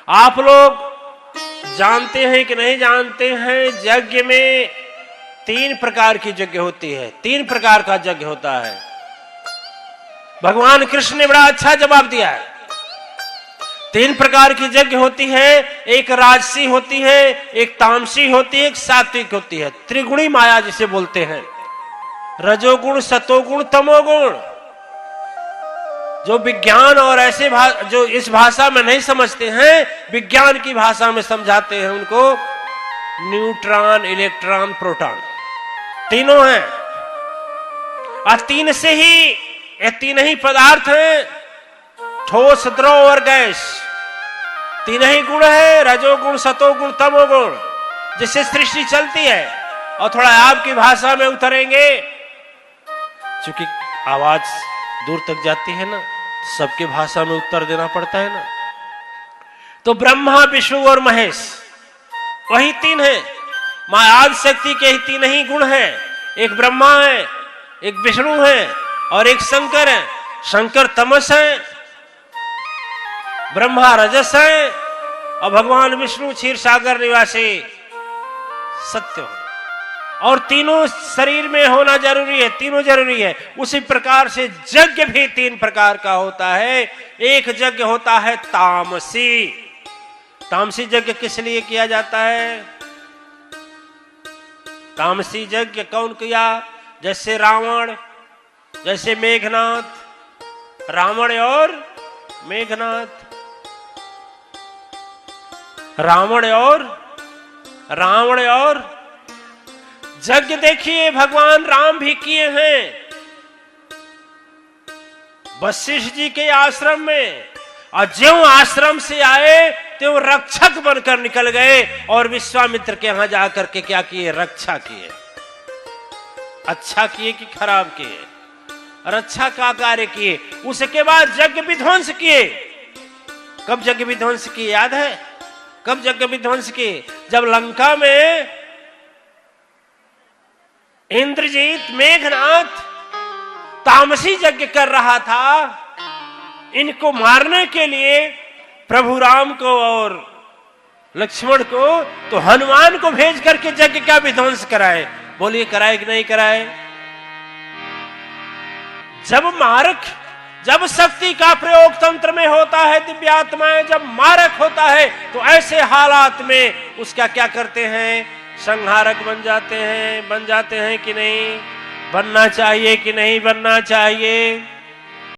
आप लोग जानते हैं कि नहीं जानते हैं, यज्ञ में 3 प्रकार की यज्ञ होती है, 3 प्रकार का यज्ञ होता है। भगवान कृष्ण ने बड़ा अच्छा जवाब दिया है। 3 प्रकार की यज्ञ होती है, एक राजसी होती है, एक तामसी होती है, एक सात्विक होती है। त्रिगुणी माया जिसे बोलते हैं, रजोगुण, सतोगुण, तमोगुण। जो विज्ञान और ऐसे जो इस भाषा में नहीं समझते हैं, विज्ञान की भाषा में समझाते हैं उनको न्यूट्रॉन, इलेक्ट्रॉन, प्रोटॉन, तीनों हैं। और 3 से ही ये 3 ही पदार्थ हैं, ठोस, द्रव और गैस। 3 ही गुण है, रजोगुण, सतोगुण, तमोगुण, जिससे सृष्टि चलती है। और थोड़ा आपकी भाषा में उतरेंगे, क्योंकि आवाज दूर तक जाती है ना, सबके भाषा में उत्तर देना पड़ता है ना। तो ब्रह्मा, विष्णु और महेश वही 3 है। मां आदि शक्ति के ही 3 ही गुण हैं। एक ब्रह्मा है, एक विष्णु है और एक शंकर है। शंकर तमस है, ब्रह्मा रजस है और भगवान विष्णु क्षीर सागर निवासी सत्य है। और तीनों शरीर में होना जरूरी है, तीनों जरूरी है। उसी प्रकार से यज्ञ भी 3 प्रकार का होता है। एक यज्ञ होता है तामसी। तामसी यज्ञ किस लिए किया जाता है? तामसी यज्ञ कौन किया? जैसे रावण, जैसे मेघनाथ, रावण और मेघनाथ, रावण और यज्ञ देखिए भगवान राम भी किए हैं वशिष्ठ जी के आश्रम में। और ज्यों आश्रम से आए त्यों रक्षक बनकर निकल गए और विश्वामित्र के यहां जाकर के क्या किए? रक्षा किए। अच्छा किए कि खराब किए? रक्षा का कार्य किए। उसके बाद यज्ञ विध्वंस किए। कब यज्ञ विध्वंस किए याद है? कब यज्ञ विध्वंस किए? जब लंका में इंद्रजीत, मेघनाथ तामसी यज्ञ कर रहा था। इनको मारने के लिए प्रभु राम को और लक्ष्मण को, तो हनुमान को भेज करके यज्ञ का विध्वंस कराए। बोलिए कराए कि नहीं कराए? जब शक्ति का प्रयोग तंत्र में होता है, दिव्यात्माएं जब मारक होता है, तो ऐसे हालात में उसका क्या करते हैं? संहारक बन जाते हैं कि नहीं? बनना चाहिए कि नहीं बनना चाहिए?